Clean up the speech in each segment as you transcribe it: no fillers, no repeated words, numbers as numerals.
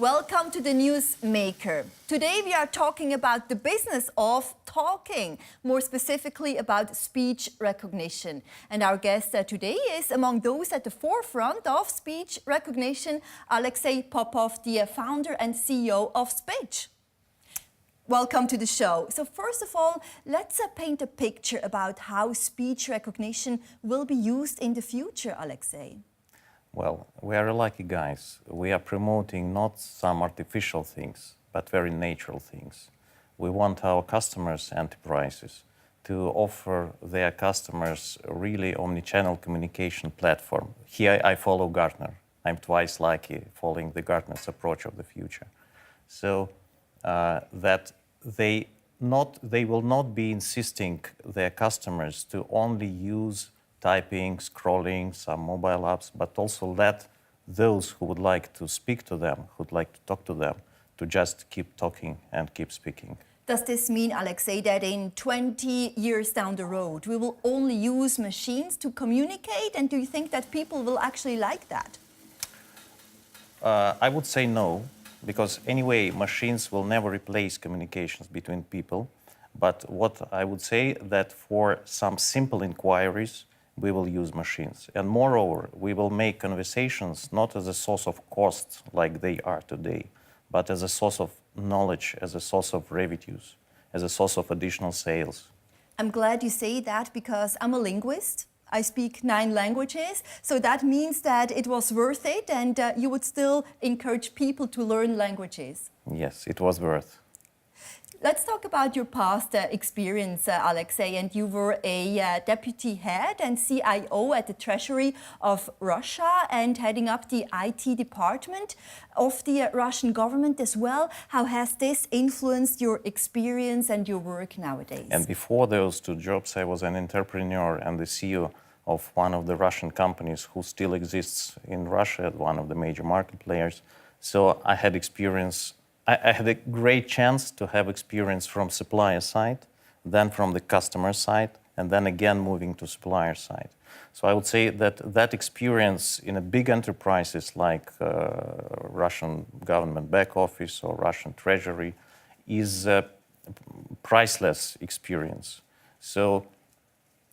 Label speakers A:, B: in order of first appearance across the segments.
A: Welcome to the Newsmaker. Today we are talking about the business of talking, more specifically about speech recognition. And our guest today is among those at the forefront of speech recognition, Alexey Popov, the founder and CEO of Spitch. Welcome to the show. So first of all, let's paint a picture about how speech recognition will be used in the future, Alexey.
B: Well, we are lucky guys. We are promoting not some artificial things, but very natural things. We want our customers, enterprises, to offer their customers a really omni-channel communication platform. Here I follow Gartner. I'm twice lucky following the Gartner's approach of the future. So that they will not be insisting their customers to only use typing, scrolling, some mobile apps, but also let those who would like to speak to them, who would like to talk to them, to just keep talking and keep speaking.
A: Does this mean, Alexey, that in 20 years down the road, we will only use machines to communicate? And do you think that people will actually like that?
B: I would say no, because anyway, machines will never replace communications between people. But what I would say that for some simple inquiries, we will use machines. And moreover, we will make conversations not as a source of cost like they are today, but as a source of knowledge, as a source of revenues, as a source of additional sales.
A: I'm glad you say that because I'm a linguist. I speak 9 languages, so that means that it was worth it and you would still encourage people to learn languages.
B: Yes, it was worth.
A: Let's talk about your past experience, Alexey. And you were a deputy head and CIO at the Treasury of Russia and heading up the IT department of the Russian government as well. How has this influenced your experience and your work nowadays?
B: And before those 2 jobs, I was an entrepreneur and the CEO of one of the Russian companies who still exists in Russia, one of the major market players. So I had experience. I had a great chance to have experience from supplier side, then from the customer side, and then again moving to supplier side. So I would say that that experience in a big enterprises like Russian government back office or Russian treasury is a priceless experience. So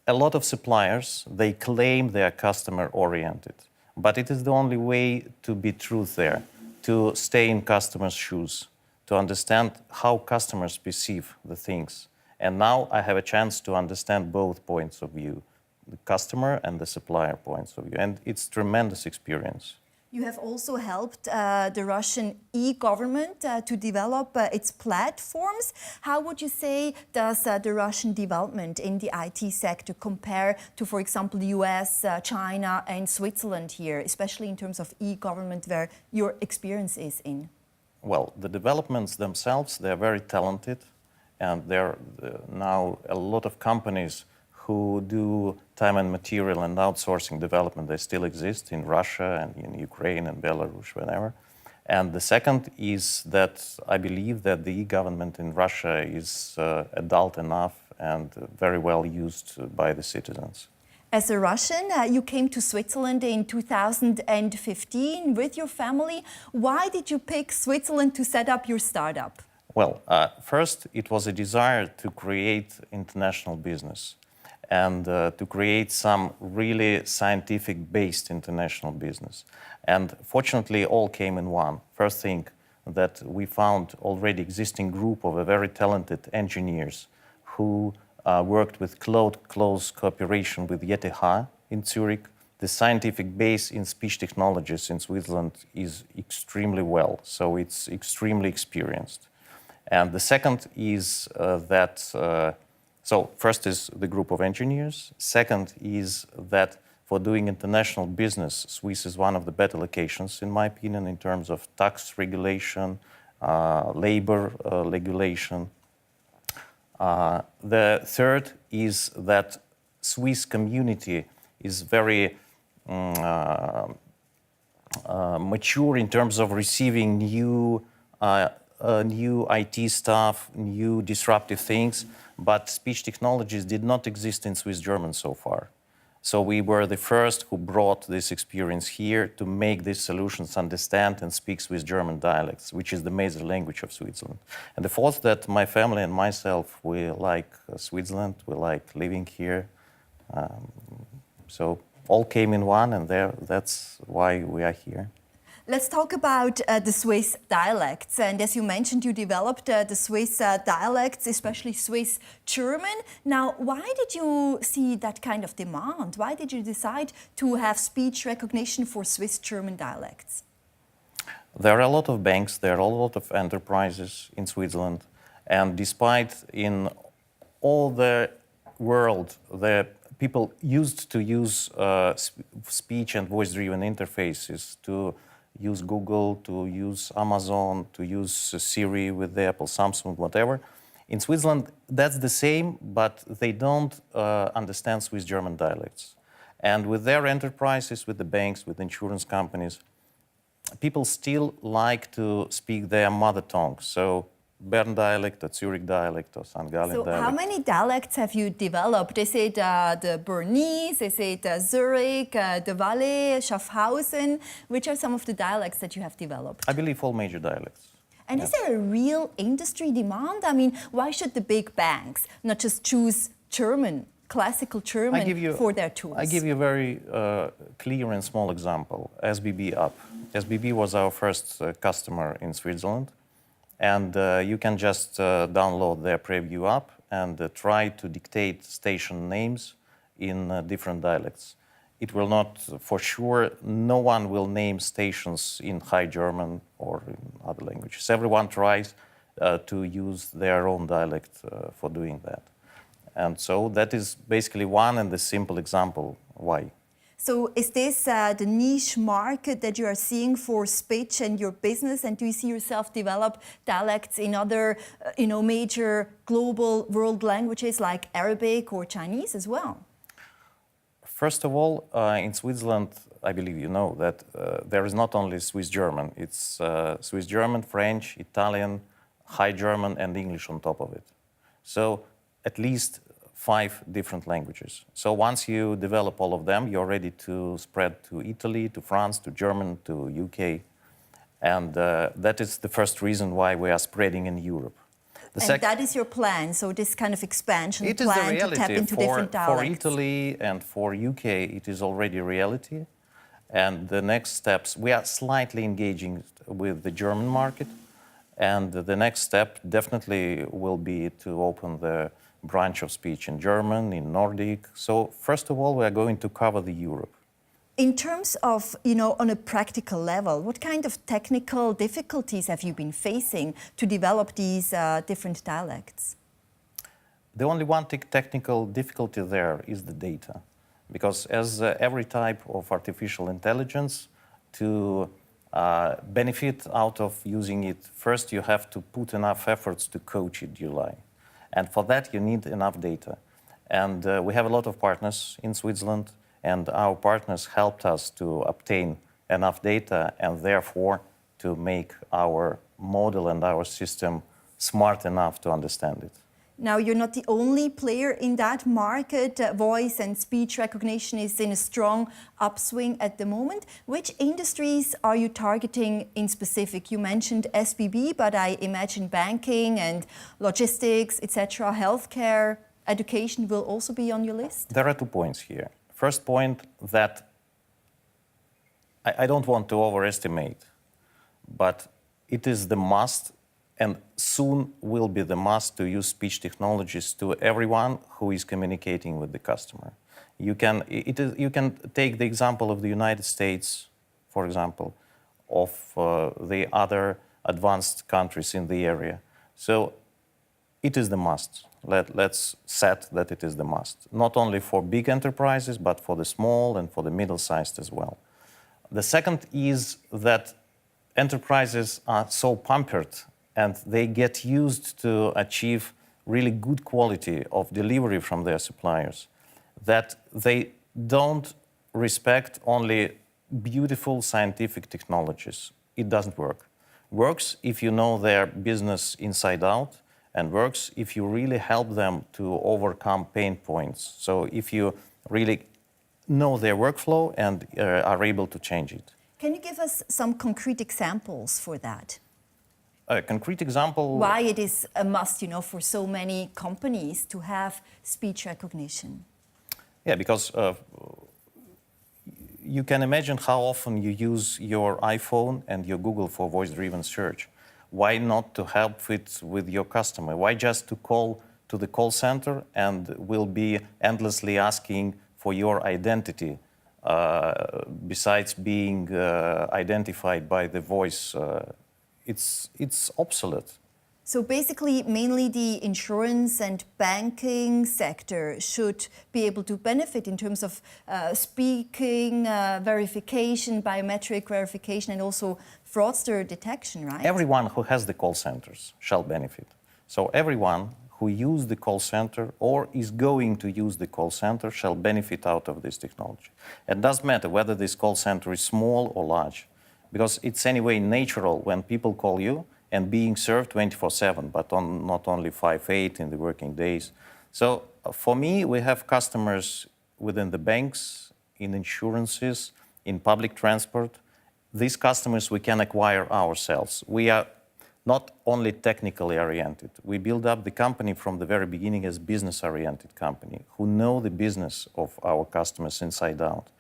B: a lot of suppliers, they claim they are customer oriented, but it is the only way to be truth there. To stay in customers' shoes, to understand how customers perceive the things. And now I have a chance to understand both points of view, the customer and the supplier points of view. And it's tremendous experience.
A: You have also helped the Russian e-government to develop its platforms. How would you say does the Russian development in the IT sector compare to, for example, the US, China and Switzerland here, especially in terms of e-government where your experience is in?
B: Well, the developments themselves, they're very talented. And there are now a lot of companies who do time and material and outsourcing development. They still exist in Russia and in Ukraine and Belarus, wherever. And the second is that I believe that the e-government in Russia is adult enough and very well used by the citizens.
A: As a Russian, you came to Switzerland in 2015 with your family. Why did you pick Switzerland to set up your startup?
B: Well, first, it was a desire to create international business and to create some really scientific-based international business. And fortunately, all came in one. First thing, that we found already existing group of a very talented engineers who worked with close cooperation with ETH in Zurich. The scientific base in speech technologies in Switzerland is extremely well, so it's extremely experienced. And the second is so first is the group of engineers. Second is that for doing international business, Swiss is one of the better locations, in my opinion, in terms of tax regulation, labor regulation. The third is that Swiss community is very mature in terms of receiving new IT stuff, new disruptive things, but speech technologies did not exist in Swiss German so far. So we were the first who brought this experience here to make these solutions understand and speak Swiss German dialects, which is the major language of Switzerland. And the fourth, that my family and myself, we like Switzerland, we like living here. So all came in one, and that's why we are here.
A: Let's talk about the Swiss dialects. And as you mentioned, you developed the Swiss dialects, especially Swiss German. Now, why did you see that kind of demand? Why did you decide to have speech recognition for Swiss German dialects?
B: There are a lot of banks, there are a lot of enterprises in Switzerland. And despite in all the world, the people used to use speech and voice-driven interfaces to use Google, to use Amazon, to use Siri with the Apple, Samsung, whatever. In Switzerland, that's the same, but they don't understand Swiss German dialects. And with their enterprises, with the banks, with insurance companies, people still like to speak their mother tongue. So Bern dialect or Zurich dialect or St. Gallen dialect.
A: So how many dialects have you developed? Is it the Bernese, is it Zurich, the Valais, Schaffhausen? Which are some of the dialects that you have developed?
B: I believe all major dialects.
A: And is there a real industry demand? I mean, why should the big banks not just choose German, classical German for their tools?
B: I give you a very clear and small example. SBB app. SBB was our first customer in Switzerland. And you can just download their preview app and try to dictate station names in different dialects. It will not, for sure, no one will name stations in High German or in other languages. Everyone tries to use their own dialect for doing that. And so that is basically one and the simple example why.
A: So is this the niche market that you are seeing for Spitch and your business? And do you see yourself develop dialects in other major global world languages like Arabic or Chinese as well?
B: First of all, in Switzerland, I believe you know that there is not only Swiss German. It's Swiss German, French, Italian, High German, and English on top of it. So at least 5 different languages. So once you develop all of them, you're ready to spread to Italy, to France, to German, to UK. And that is the first reason why we are spreading in Europe.
A: And that is your plan, so this kind of expansion
B: it
A: plan
B: is the reality.
A: To tap into different dialects.
B: For Italy and for UK, it is already a reality. And the next steps, we are slightly engaging with the German market. And the next step definitely will be to open the branch of speech in German, in Nordic. So first of all, we are going to cover the Europe.
A: In terms of, on a practical level, what kind of technical difficulties have you been facing to develop these different dialects?
B: The only one technical difficulty there is the data. Because as every type of artificial intelligence, to benefit out of using it, first you have to put enough efforts to coach it, And for that, you need enough data. And we have a lot of partners in Switzerland, and our partners helped us to obtain enough data and therefore to make our model and our system smart enough to understand it.
A: Now, you're not the only player in that market. Voice and speech recognition is in a strong upswing at the moment. Which industries are you targeting in specific? You mentioned SBB, but I imagine banking and logistics, etc., healthcare, education will also be on your list?
B: There are 2 points here. First point, that I don't want to overestimate, but it is the must, and soon will be the must, to use speech technologies to everyone who is communicating with the customer. You can take the example of the United States, for example, of the other advanced countries in the area. So it is the must. Let's set that it is the must, not only for big enterprises, but for the small and for the middle-sized as well. The second is that enterprises are so pampered and they get used to achieve really good quality of delivery from their suppliers, that they don't respect only beautiful scientific technologies. It doesn't work. Works if you know their business inside out, and works if you really help them to overcome pain points. So if you really know their workflow and are able to change it.
A: Can you give us some concrete examples for that?
B: A concrete example.
A: Why it is a must, for so many companies to have speech recognition?
B: Yeah, because you can imagine how often you use your iPhone and your Google for voice-driven search. Why not to help it with your customer? Why just to call to the call center and will be endlessly asking for your identity, besides being identified by the voice? It's obsolete.
A: So basically, mainly the insurance and banking sector should be able to benefit in terms of speaking, verification, biometric verification, and also fraudster detection, right?
B: Everyone who has the call centers shall benefit. So everyone who uses the call center or is going to use the call center shall benefit out of this technology. It doesn't matter whether this call center is small or large, because it's anyway natural when people call you and being served 24/7, but not only 5/8 in the working days. So for me, we have customers within the banks, in insurances, in public transport. These customers we can acquire ourselves. We are not only technically oriented. We build up the company from the very beginning as business-oriented company who know the business of our customers inside out.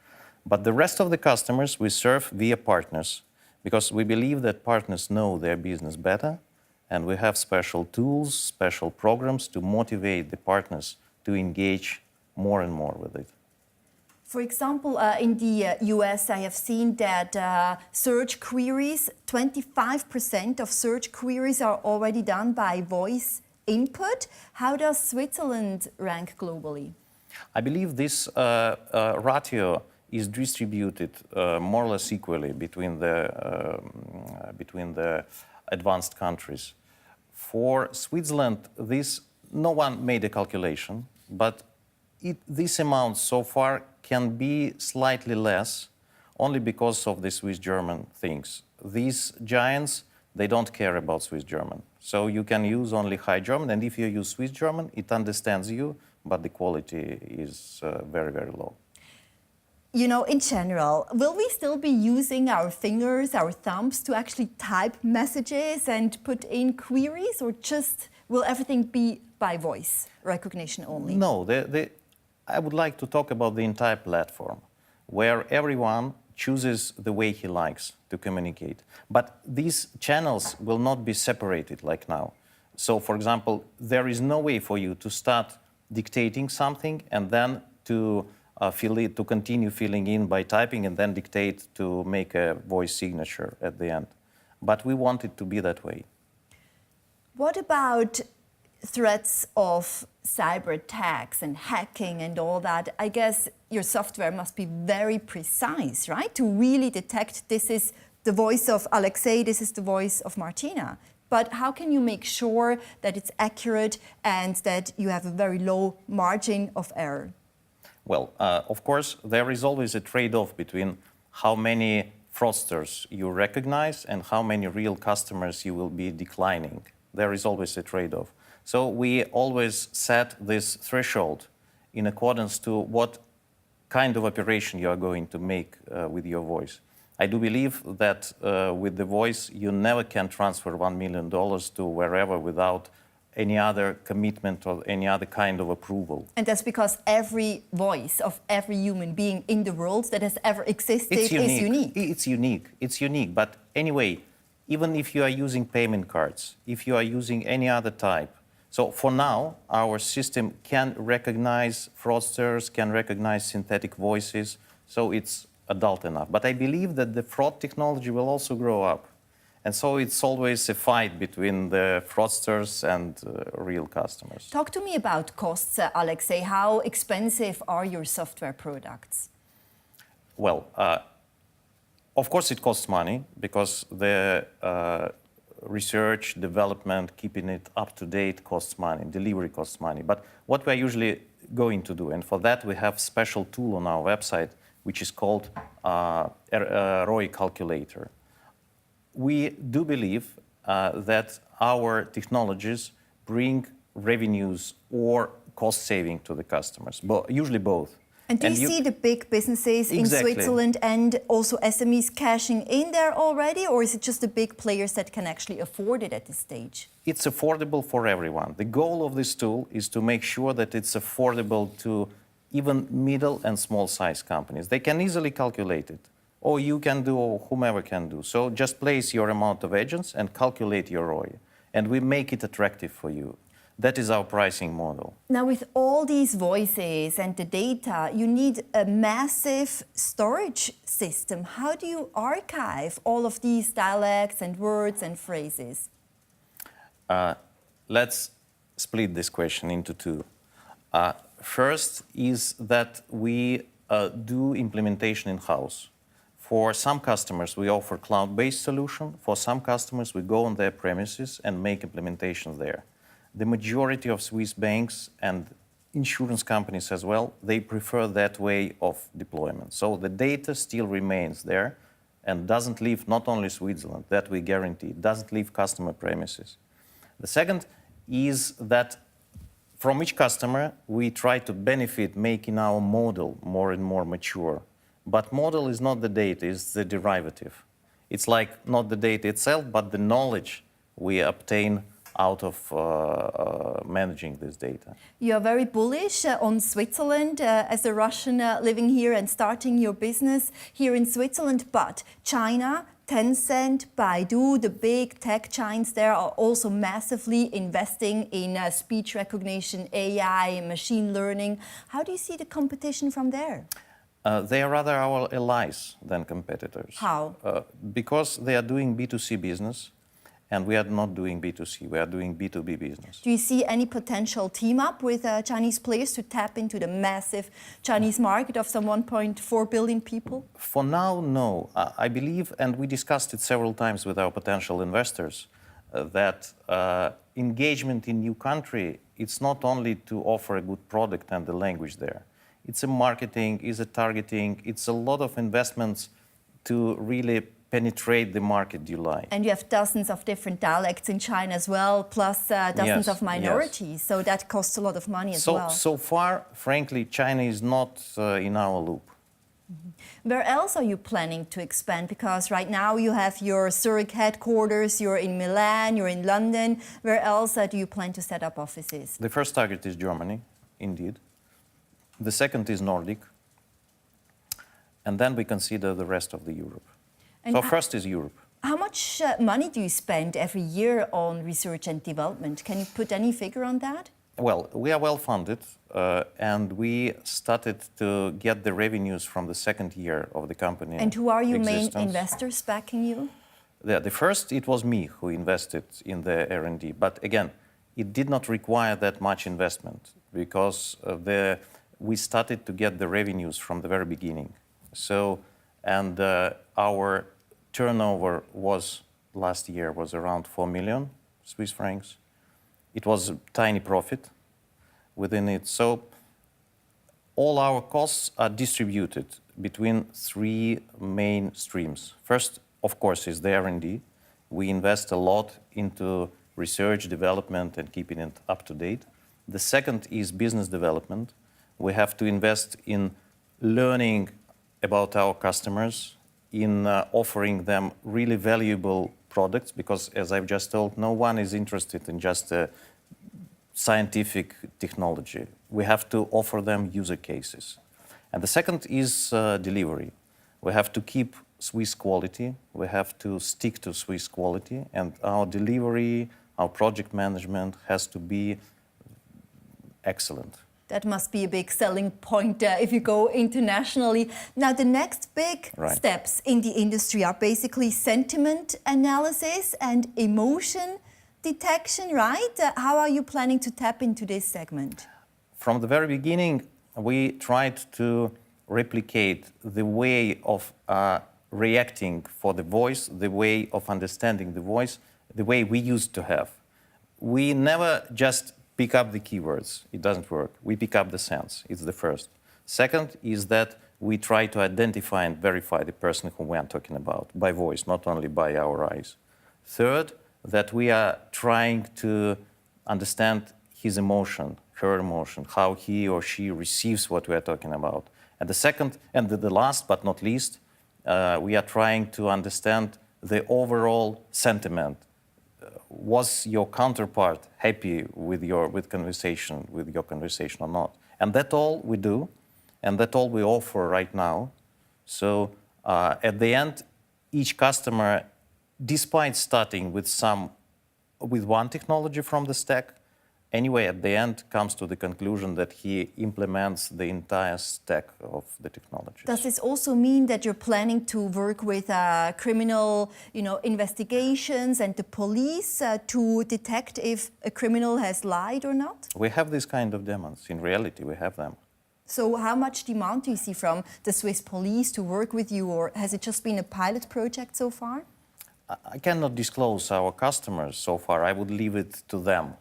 B: But the rest of the customers we serve via partners, because we believe that partners know their business better, and we have special tools, special programs to motivate the partners to engage more and more with it.
A: For example, in the US, I have seen that search queries, 25% of search queries are already done by voice input. How does Switzerland rank globally?
B: I believe this ratio is distributed more or less equally between the advanced countries. For Switzerland, no one made a calculation, but this amount so far can be slightly less, only because of the Swiss-German things. These giants, they don't care about Swiss-German. So you can use only High German, and if you use Swiss-German, it understands you, but the quality is very, very low.
A: In general, will we still be using our fingers, our thumbs to actually type messages and put in queries, or just will everything be by voice recognition only?
B: No, I would like to talk about the entire platform, where everyone chooses the way he likes to communicate. But these channels will not be separated like now. So, for example, there is no way for you to start dictating something and then to continue filling in by typing and then dictate to make a voice signature at the end. But we want it to be that way.
A: What about threats of cyberattacks and hacking and all that? I guess your software must be very precise, right? To really detect this is the voice of Alexey, this is the voice of Martina. But how can you make sure that it's accurate and that you have a very low margin of error?
B: Well, of course, there is always a trade-off between how many fraudsters you recognize and how many real customers you will be declining. There is always a trade-off. So we always set this threshold in accordance to what kind of operation you are going to make with your voice. I do believe that with the voice, you never can transfer $1 million to wherever without any other commitment or any other kind of approval.
A: And that's because every voice of every human being in the world that has ever existed is unique.
B: It's unique. It's unique. But anyway, even if you are using payment cards, if you are using any other type, so for now, our system can recognize fraudsters, can recognize synthetic voices, so it's adult enough. But I believe that the fraud technology will also grow up. And so it's always a fight between the fraudsters and real customers.
A: Talk to me about costs, Alexey. How expensive are your software products?
B: Well, of course it costs money because the research, development, keeping it up to date costs money, delivery costs money. But what we're usually going to do, and for that we have a special tool on our website, which is called ROI calculator. We do believe that our technologies bring revenues or cost saving to the customers, usually both.
A: And do you see the big businesses in Switzerland and also SMEs cashing in there already, or is it just the big players that can actually afford it at this stage?
B: It's affordable for everyone. The goal of this tool is to make sure that it's affordable to even middle and small size companies. They can easily calculate it, or you can do, or whomever can do. So just place your amount of agents and calculate your ROI, and we make it attractive for you. That is our pricing model.
A: Now, with all these voices and the data, you need a massive storage system. How do you archive all of these dialects and words and phrases?
B: Let's split this question into two. First is that we do implementation in-house. For some customers, we offer cloud-based solution. For some customers, we go on their premises and make implementations there. The majority of Swiss banks and insurance companies as well, they prefer that way of deployment. So the data still remains there and doesn't leave not only Switzerland, that we guarantee, it doesn't leave customer premises. The second is that from each customer, we try to benefit making our model more and more mature. But model is not the data, it's the derivative. It's like not the data itself, but the knowledge we obtain out of managing this data.
A: You are very bullish on Switzerland as a Russian living here and starting your business here in Switzerland. But China, Tencent, Baidu, the big tech giants there are also massively investing in speech recognition, AI, machine learning. How do you see the competition from there?
B: They are rather our allies than competitors.
A: How?
B: Because they are doing B2C business. And we are not doing B2C, we are doing B2B business.
A: Do you see any potential team up with Chinese players to tap into the massive Chinese market of some 1.4 billion people?
B: For now, no. I believe, and we discussed it several times with our potential investors, that engagement in new country, it's not only to offer a good product and the language there. It's a marketing, it's a targeting, it's a lot of investments to really penetrate the market you like.
A: And you have dozens of different dialects in China as well, plus dozens of minorities. Yes. So that costs a lot of money as well.
B: So far, frankly, China is not in our loop.
A: Mm-hmm. Where else are you planning to expand? Because right now you have your Zurich headquarters, you're in Milan, you're in London. Where else do you plan to set up offices?
B: The first target is Germany, indeed. The second is Nordic. And then we consider the rest of the Europe. And so first is Europe.
A: How much money do you spend every year on research and development? Can you put any figure on that?
B: Well, we are well funded, and we started to get the revenues from the second year of the company.
A: And who are your main investors backing you?
B: The first, it was me who invested in the R&D. But again, it did not require that much investment because we started to get the revenues from the very beginning. So, and our turnover was last year was around 4 million Swiss francs. It was a tiny profit within it. So all our costs are distributed between three main streams. First, of course, is the R&D. We invest a lot into research, development, and keeping it up to date. The second is business development. We have to invest in learning about our customers, in offering them really valuable products, because as I've just told, no one is interested in just scientific technology. We have to offer them user cases. And the second is delivery. We have to keep Swiss quality. We have to stick to Swiss quality, and our delivery, our project management has to be excellent.
A: That must be a big selling point if you go internationally. Now, the next big steps in the industry are basically sentiment analysis and emotion detection, right? How are you planning to tap into this segment?
B: From the very beginning, we tried to replicate the way of reacting for the voice, the way of understanding the voice, the way we used to have. We never just pick up the keywords. It doesn't work. We pick up the sense. It's the first. Second is that we try to identify and verify the person whom we are talking about by voice, not only by our eyes. Third, that we are trying to understand his emotion, her emotion, how he or she receives what we are talking about. And the second, and the last but not least, we are trying to understand the overall sentiment. Was your counterpart happy with your conversation or not? And that's all we do, and that's all we offer right now. So at the end, each customer, despite starting with one technology from the stack, anyway, at the end, comes to the conclusion that he implements the entire stack of the technologies.
A: Does this also mean that you're planning to work with criminal, investigations and the police to detect if a criminal has lied or not?
B: We have these kind of demos. In reality, we have them.
A: So how much demand do you see from the Swiss police to work with you, or has it just been a pilot project so far?
B: I cannot disclose our customers so far. I would leave it to them.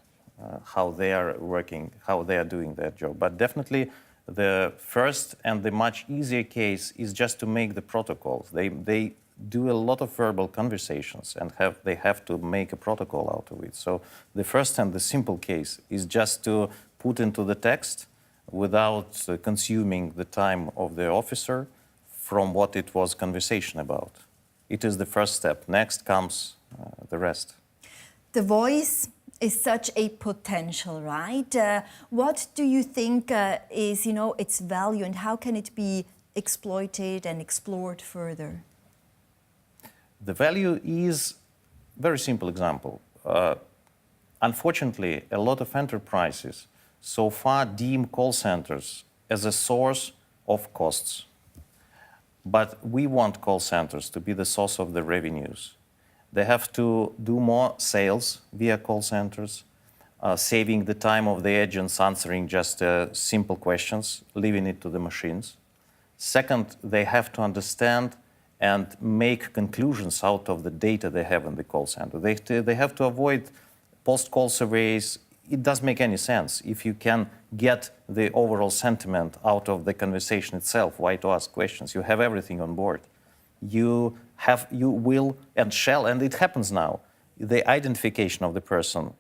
B: How they are working, how they are doing their job. But definitely the first and the much easier case is just to make the protocols. They do a lot of verbal conversations and they have to make a protocol out of it. So the first and the simple case is just to put into the text without consuming the time of the officer from what it was conversation about. It is the first step. Next comes the rest.
A: The voice is such a potential, right? What do you think is, its value, and how can it be exploited and explored further?
B: The value is very simple example. Unfortunately, a lot of enterprises so far deem call centers as a source of costs. But we want call centers to be the source of the revenues. They have to do more sales via call centers, saving the time of the agents answering just simple questions, leaving it to the machines. Second, they have to understand and make conclusions out of the data they have in the call center. They have to avoid post-call surveys. It doesn't make any sense. If you can get the overall sentiment out of the conversation itself, why to ask questions? You have everything on board. You will and shall, and it happens now, the identification of the person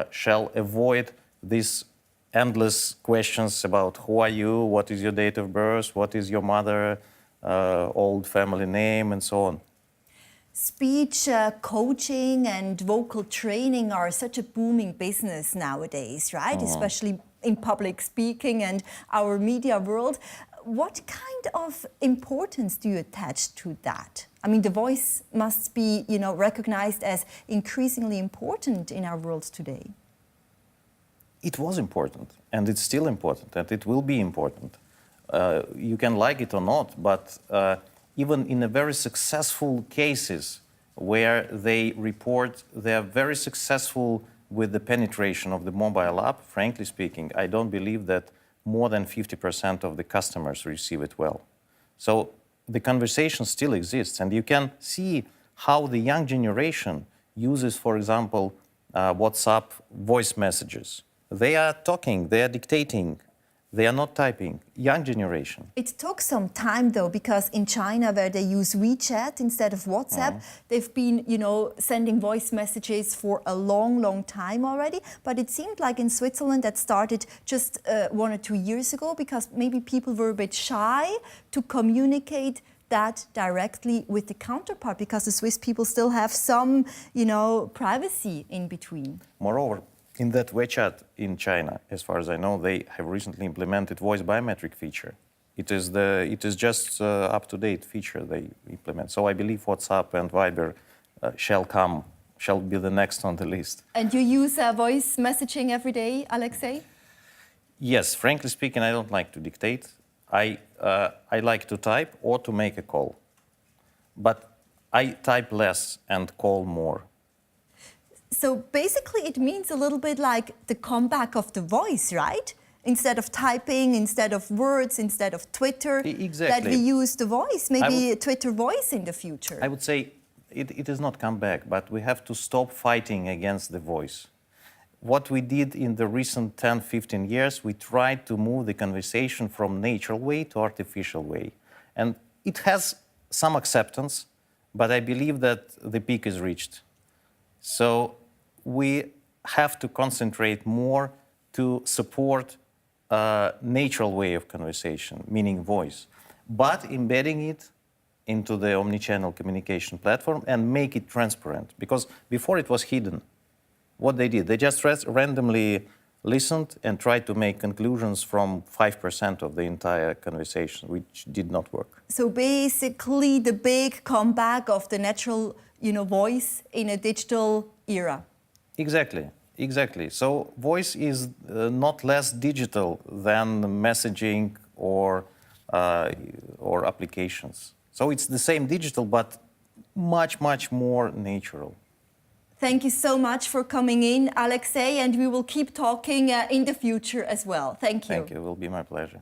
B: shall avoid these endless questions about who are you, what is your date of birth, what is your mother, old family name, and so on.
A: Speech coaching and vocal training are such a booming business nowadays, right? Especially in public speaking and our media world. What kind of importance do you attach to that? I mean, the voice must be, recognized as increasingly important in our world today.
B: It was important, and it's still important, and it will be important. You can like it or not, but even in a very successful cases where they report they are very successful with the penetration of the mobile app, frankly speaking, I don't believe that more than 50% of the customers receive it well. So the conversation still exists, and you can see how the young generation uses, for example, WhatsApp voice messages. They are talking, they are dictating, they are not typing. Young generation.
A: It took some time, though, because in China, where they use WeChat instead of WhatsApp, they've been, sending voice messages for a long, long time already. But it seemed like in Switzerland that started just 1 or 2 years ago, because maybe people were a bit shy to communicate that directly with the counterpart, because the Swiss people still have some, privacy in between.
B: Moreover, in that WeChat in China, as far as I know, they have recently implemented voice biometric feature. It is just up-to-date feature they implement. So I believe WhatsApp and Viber shall be the next on the list.
A: And you use voice messaging every day, Alexey?
B: Yes, frankly speaking, I don't like to dictate. I like to type or to make a call. But I type less and call more.
A: So basically it means a little bit like the comeback of the voice, right? Instead of typing, instead of words, instead of Twitter,
B: exactly.
A: That we use the voice, maybe a Twitter voice in the future.
B: I would say it is not come back, but we have to stop fighting against the voice. What we did in the recent 10, 15 years, we tried to move the conversation from natural way to artificial way. And it has some acceptance, but I believe that the peak is reached. So we have to concentrate more to support natural way of conversation, meaning voice, but embedding it into the omnichannel communication platform and make it transparent. Because before it was hidden. What they did, they just randomly listened and tried to make conclusions from 5% of the entire conversation, which did not work.
A: So basically the big comeback of the natural, voice in a digital era.
B: Exactly, exactly. So voice is not less digital than messaging or applications. So it's the same digital, but much, much more natural.
A: Thank you so much for coming in, Alexey, and we will keep talking in the future as well. Thank you.
B: Thank you. It will be my pleasure.